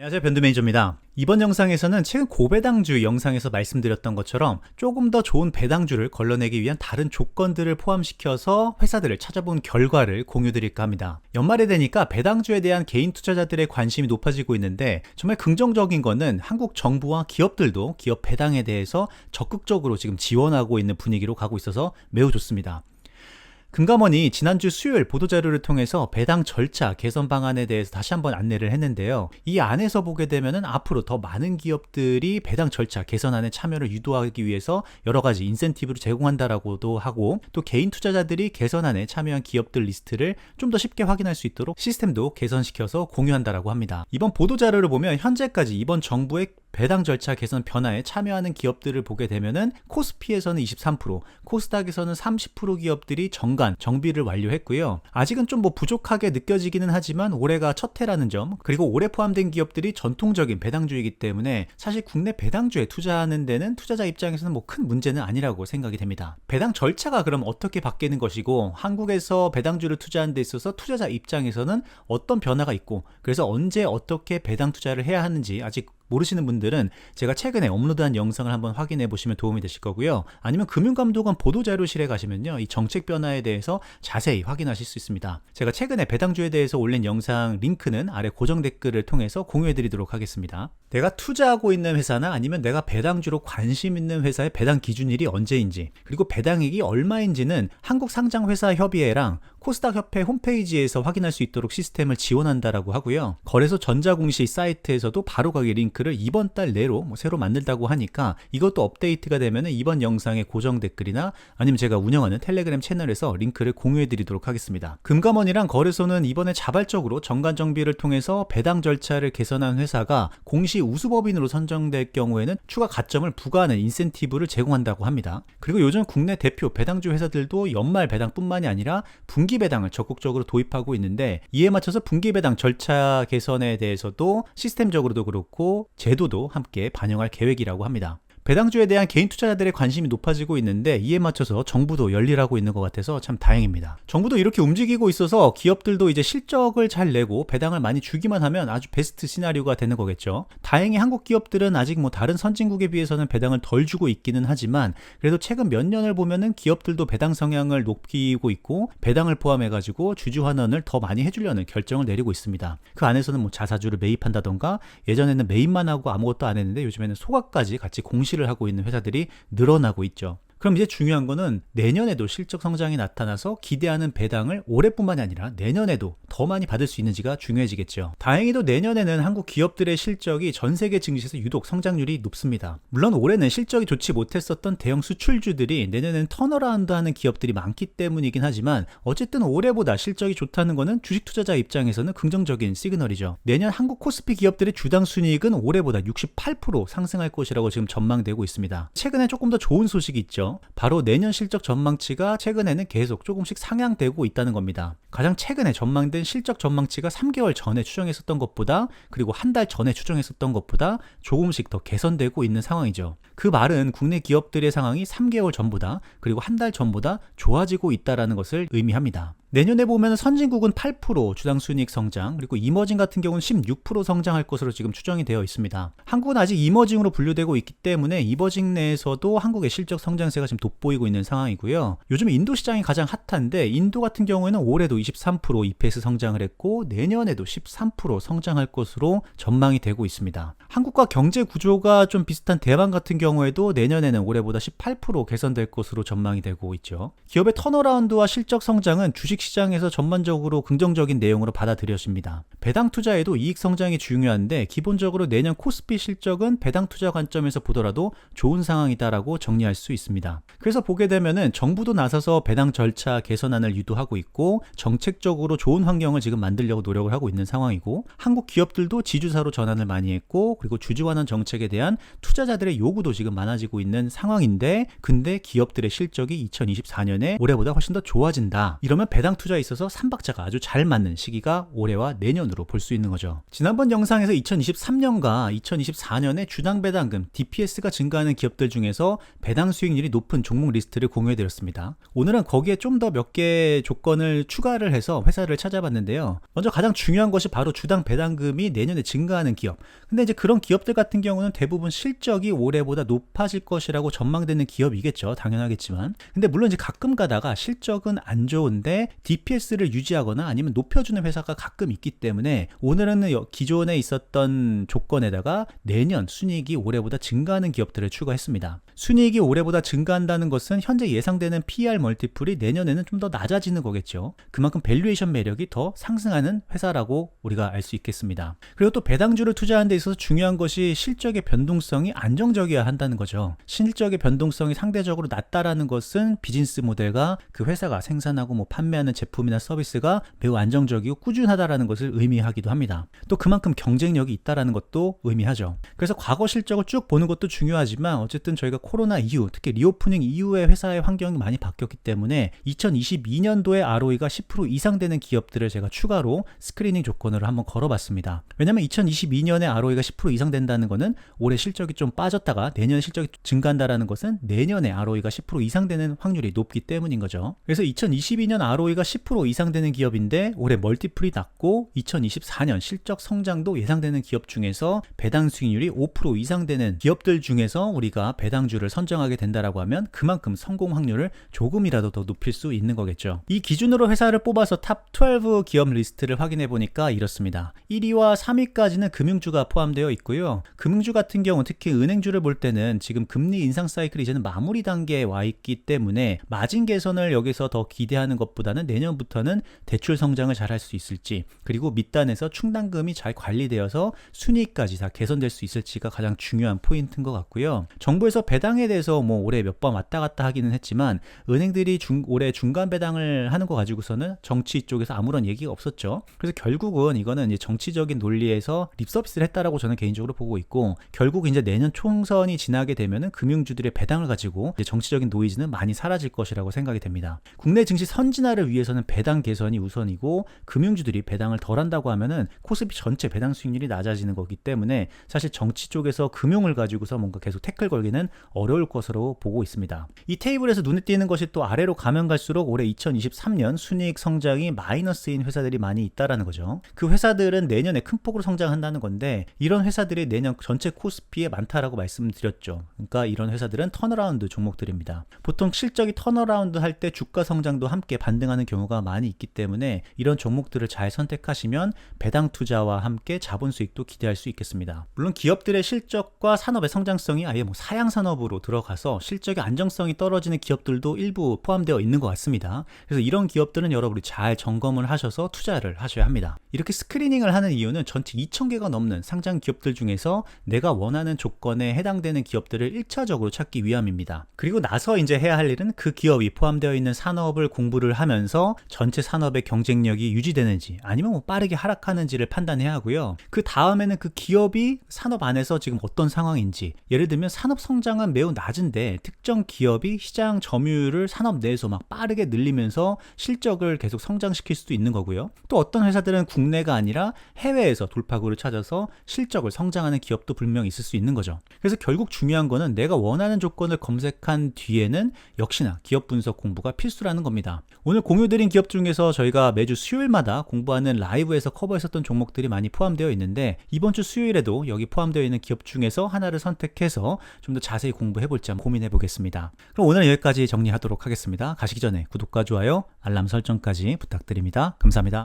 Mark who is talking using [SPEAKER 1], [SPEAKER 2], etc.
[SPEAKER 1] 안녕하세요, 변두 매니저입니다. 이번 영상에서는 최근 고배당주 영상에서 말씀드렸던 것처럼 조금 더 좋은 배당주를 걸러내기 위한 다른 조건들을 포함시켜서 회사들을 찾아본 결과를 공유드릴까 합니다. 연말이 되니까 배당주에 대한 개인 투자자들의 관심이 높아지고 있는데, 정말 긍정적인 거는 한국 정부와 기업들도 기업 배당에 대해서 적극적으로 지금 지원하고 있는 분위기로 가고 있어서 매우 좋습니다. 금감원이 지난주 수요일 보도자료를 통해서 배당 절차 개선 방안에 대해서 다시 한번 안내를 했는데요. 이 안에서 보게 되면은 앞으로 더 많은 기업들이 배당 절차 개선안에 참여를 유도하기 위해서 여러 가지 인센티브를 제공한다라고도 하고, 또 개인 투자자들이 개선안에 참여한 기업들 리스트를 좀 더 쉽게 확인할 수 있도록 시스템도 개선시켜서 공유한다라고 합니다. 이번 보도자료를 보면 현재까지 이번 정부의 배당 절차 개선 변화에 참여하는 기업들을 보게 되면은 코스피에서는 23%, 코스닥에서는 30% 기업들이 정비를 완료했고요. 아직은 좀 부족하게 느껴지기는 하지만 올해가 첫 해라는 점, 그리고 올해 포함된 기업들이 전통적인 배당주이기 때문에 사실 국내 배당주에 투자하는 데는 투자자 입장에서는 큰 문제는 아니라고 생각이 됩니다. 배당 절차가 그럼 어떻게 바뀌는 것이고, 한국에서 배당주를 투자하는 데 있어서 투자자 입장에서는 어떤 변화가 있고, 그래서 언제 어떻게 배당 투자를 해야 하는지 아직 모르시는 분들은 제가 최근에 업로드한 영상을 한번 확인해 보시면 도움이 되실 거고요. 아니면 금융감독원 보도자료실에 가시면요, 이 정책 변화에 대해서 자세히 확인하실 수 있습니다. 제가 최근에 배당주에 대해서 올린 영상 링크는 아래 고정 댓글을 통해서 공유해 드리도록 하겠습니다. 내가 투자하고 있는 회사나 아니면 내가 배당주로 관심 있는 회사의 배당 기준일이 언제인지, 그리고 배당액이 얼마인지는 한국상장회사협의회랑 코스닥협회 홈페이지에서 확인할 수 있도록 시스템을 지원한다라고 하고요. 거래소 전자공시 사이트에서도 바로가기 링크를 이번 달 내로 새로 만들다고 하니까 이것도 업데이트가 되면 이번 영상의 고정 댓글이나 아니면 제가 운영하는 텔레그램 채널에서 링크를 공유해 드리도록 하겠습니다. 금감원이랑 거래소는 이번에 자발적으로 정관정비를 통해서 배당 절차를 개선한 회사가 공시 우수법인으로 선정될 경우에는 추가 가점을 부과하는 인센티브를 제공한다고 합니다. 그리고 요즘 국내 대표 배당주 회사들도 연말 배당뿐만이 아니라 분기 배당을 적극적으로 도입하고 있는데, 이에 맞춰서 분기 배당 절차 개선에 대해서도 시스템적으로도 그렇고 제도도 함께 반영할 계획이라고 합니다. 배당주에 대한 개인 투자자들의 관심이 높아지고 있는데, 이에 맞춰서 정부도 열일하고 있는 것 같아서 참 다행입니다. 정부도 이렇게 움직이고 있어서 기업들도 이제 실적을 잘 내고 배당을 많이 주기만 하면 아주 베스트 시나리오가 되는 거겠죠. 다행히 한국 기업들은 아직 다른 선진국에 비해서는 배당을 덜 주고 있기는 하지만, 그래도 최근 몇 년을 보면은 기업들도 배당 성향을 높이고 있고 배당을 포함해가지고 주주 환원을 더 많이 해주려는 결정을 내리고 있습니다. 그 안에서는 자사주를 매입한다던가, 예전에는 매입만 하고 아무것도 안 했는데 요즘에는 소각까지 같이 공시를 하고 있는 회사들이 늘어나고 있죠. 그럼 이제 중요한 거는 내년에도 실적 성장이 나타나서 기대하는 배당을 올해뿐만이 아니라 내년에도 더 많이 받을 수 있는지가 중요해지겠죠. 다행히도 내년에는 한국 기업들의 실적이 전 세계 증시에서 유독 성장률이 높습니다. 물론 올해는 실적이 좋지 못했었던 대형 수출주들이 내년에는 턴어라운드하는 기업들이 많기 때문이긴 하지만, 어쨌든 올해보다 실적이 좋다는 거는 주식 투자자 입장에서는 긍정적인 시그널이죠. 내년 한국 코스피 기업들의 주당 순이익은 올해보다 68% 상승할 것이라고 지금 전망되고 있습니다. 최근에 조금 더 좋은 소식이 있죠. 바로 내년 실적 전망치가 최근에는 계속 조금씩 상향되고 있다는 겁니다. 가장 최근에 전망된 실적 전망치가 3개월 전에 추정했었던 것보다, 그리고 한 달 전에 추정했었던 것보다 조금씩 더 개선되고 있는 상황이죠. 그 말은 국내 기업들의 상황이 3개월 전보다, 그리고 한 달 전보다 좋아지고 있다는 것을 의미합니다. 내년에 보면 선진국은 8% 주당 순이익 성장, 그리고 이머징 같은 경우는 16% 성장할 것으로 지금 추정이 되어 있습니다. 한국은 아직 이머징으로 분류되고 있기 때문에 이머징 내에서도 한국의 실적 성장세가 지금 돋보이고 있는 상황이고요. 요즘 인도 시장이 가장 핫한데, 인도 같은 경우에는 올해도 23% EPS 성장을 했고 내년에도 13% 성장할 것으로 전망이 되고 있습니다. 한국과 경제 구조가 좀 비슷한 대만 같은 경우에도 내년에는 올해보다 18% 개선될 것으로 전망이 되고 있죠. 기업의 턴어라운드와 실적 성장은 주식 시장에서 전반적으로 긍정적인 내용으로 받아들여집니다. 배당 투자에도 이익 성장이 중요한데, 기본적으로 내년 코스피 실적은 배당 투자 관점에서 보더라도 좋은 상황이다라고 정리할 수 있습니다. 그래서 보게 되면은 정부도 나서서 배당 절차 개선안을 유도하고 있고, 정책적으로 좋은 환경을 지금 만들려고 노력을 하고 있는 상황이고, 한국 기업들도 지주사로 전환을 많이 했고, 그리고 주주 환원 정책에 대한 투자자들의 요구도 지금 많아지고 있는 상황인데, 근데 기업들의 실적이 2024년에 올해보다 훨씬 더 좋아진다. 이러면 배당 배당 투자에 있어서 삼박자가 아주 잘 맞는 시기가 올해와 내년으로 볼 수 있는 거죠. 지난번 영상에서 2023년과 2024년에 주당 배당금 DPS가 증가하는 기업들 중에서 배당 수익률이 높은 종목 리스트를 공유해드렸습니다. 오늘은 거기에 좀 더 몇 개 조건을 추가를 해서 회사를 찾아봤는데요. 먼저 가장 중요한 것이 바로 주당 배당금이 내년에 증가하는 기업. 근데 이제 그런 기업들 같은 경우는 대부분 실적이 올해보다 높아질 것이라고 전망되는 기업이겠죠. 당연하겠지만. 근데 물론 이제 가끔 가다가 실적은 안 좋은데 DPS를 유지하거나 아니면 높여주는 회사가 가끔 있기 때문에 오늘은 기존에 있었던 조건에다가 내년 순이익이 올해보다 증가하는 기업들을 추가했습니다. 순이익이 올해보다 증가한다는 것은 현재 예상되는 PER 멀티플이 내년에는 좀 더 낮아지는 거겠죠. 그만큼 밸류에이션 매력이 더 상승하는 회사라고 우리가 알 수 있겠습니다. 그리고 또 배당주를 투자하는 데 있어서 중요한 것이 실적의 변동성이 안정적이어야 한다는 거죠. 실적의 변동성이 상대적으로 낮다라는 것은 비즈니스 모델과 그 회사가 생산하고 판매하는 제품이나 서비스가 매우 안정적이고 꾸준하다라는 것을 의미하기도 합니다. 또 그만큼 경쟁력이 있다라는 것도 의미하죠. 그래서 과거 실적을 쭉 보는 것도 중요하지만 어쨌든 저희가 코로나 이후, 특히 리오프닝 이후에 회사의 환경이 많이 바뀌었기 때문에 2022년도에 ROE가 10% 이상 되는 기업들을 제가 추가로 스크리닝 조건으로 한번 걸어봤습니다. 왜냐면 2022년에 ROE가 10% 이상 된다는 것은 올해 실적이 좀 빠졌다가 내년 실적이 증가한다라는 것은 내년에 ROE가 10% 이상 되는 확률이 높기 때문인 거죠. 그래서 2022년 ROE가 10% 이상 되는 기업인데 올해 멀티플이 낮고 2024년 실적 성장도 예상되는 기업 중에서 배당 수익률이 5% 이상 되는 기업들 중에서 우리가 배당주를 선정하게 된다라고 하면 그만큼 성공 확률을 조금이라도 더 높일 수 있는 거겠죠. 이 기준으로 회사를 뽑아서 탑 12 기업 리스트를 확인해 보니까 이렇습니다. 1위와 3위까지는 금융주가 포함되어 있고요. 금융주 같은 경우 특히 은행주를 볼 때는 지금 금리 인상 사이클이 이제는 마무리 단계에 와 있기 때문에 마진 개선을 여기서 더 기대하는 것보다는 내년부터는 대출 성장을 잘 할 수 있을지, 그리고 밑단에서 충당금이 잘 관리되어서 순이익까지 다 개선될 수 있을지가 가장 중요한 포인트인 것 같고요. 정부에서 배당에 대해서 올해 몇 번 왔다 갔다 하기는 했지만 은행들이 올해 중간 배당을 하는 거 가지고서는 정치 쪽에서 아무런 얘기가 없었죠. 그래서 결국은 이거는 이제 정치적인 논리에서 립서비스를 했다라고 저는 개인적으로 보고 있고, 결국 이제 내년 총선이 지나게 되면은 금융주들의 배당을 가지고 이제 정치적인 노이즈는 많이 사라질 것이라고 생각이 됩니다. 국내 증시 선진화를 위해서는 배당 개선이 우선이고, 금융주들이 배당을 덜 한다고 하면은 코스피 전체 배당 수익률이 낮아지는 거기 때문에 사실 정치 쪽에서 금융을 가지고서 뭔가 계속 태클 걸기는 어려울 것으로 보고 있습니다. 이 테이블에서 눈에 띄는 것이 또 아래로 가면 갈수록 올해 2023년 순이익 성장이 마이너스인 회사들이 많이 있다라는 거죠. 그 회사들은 내년에 큰 폭으로 성장한다는 건데, 이런 회사들이 내년 전체 코스피에 많다라고 말씀드렸죠. 그러니까 이런 회사들은 턴어라운드 종목들입니다. 보통 실적이 턴어라운드 할 때 주가 성장도 함께 반등하는 경우가 많이 있기 때문에 이런 종목들을 잘 선택하시면 배당 투자와 함께 자본 수익도 기대할 수 있겠습니다. 물론 기업들의 실적과 산업의 성장성이 아예 사양 산업으로 들어가서 실적의 안정성이 떨어지는 기업들도 일부 포함되어 있는 것 같습니다. 그래서 이런 기업들은 여러분이 잘 점검을 하셔서 투자를 하셔야 합니다. 이렇게 스크리닝을 하는 이유는 전체 2,000개가 넘는 상장 기업들 중에서 내가 원하는 조건에 해당되는 기업들을 1차적으로 찾기 위함입니다. 그리고 나서 이제 해야 할 일은 그 기업이 포함되어 있는 산업을 공부를 하면서 전체 산업의 경쟁력이 유지되는지 아니면 빠르게 하락하는지를 판단해야 하고요. 그 다음에는 그 기업이 산업 안에서 지금 어떤 상황인지, 예를 들면 산업 성장은 매우 낮은데 특정 기업이 시장 점유율을 산업 내에서 빠르게 늘리면서 실적을 계속 성장시킬 수도 있는 거고요. 또 어떤 회사들은 국내가 아니라 해외에서 돌파구를 찾아서 실적을 성장하는 기업도 분명히 있을 수 있는 거죠. 그래서 결국 중요한 거는 내가 원하는 조건을 검색한 뒤에는 역시나 기업 분석 공부가 필수라는 겁니다. 오늘 공유드린 기업 중에서 저희가 매주 수요일마다 공부하는 라이브에서 커버했었던 종목들이 많이 포함되어 있는데, 이번 주 수요일에도 여기 포함되어 있는 기업 중에서 하나를 선택해서 좀 더 자세히 공부해볼지 한번 고민해 보겠습니다. 그럼 오늘은 여기까지 정리하도록 하겠습니다. 가시기 전에 구독과 좋아요, 알람 설정까지 부탁드립니다. 감사합니다.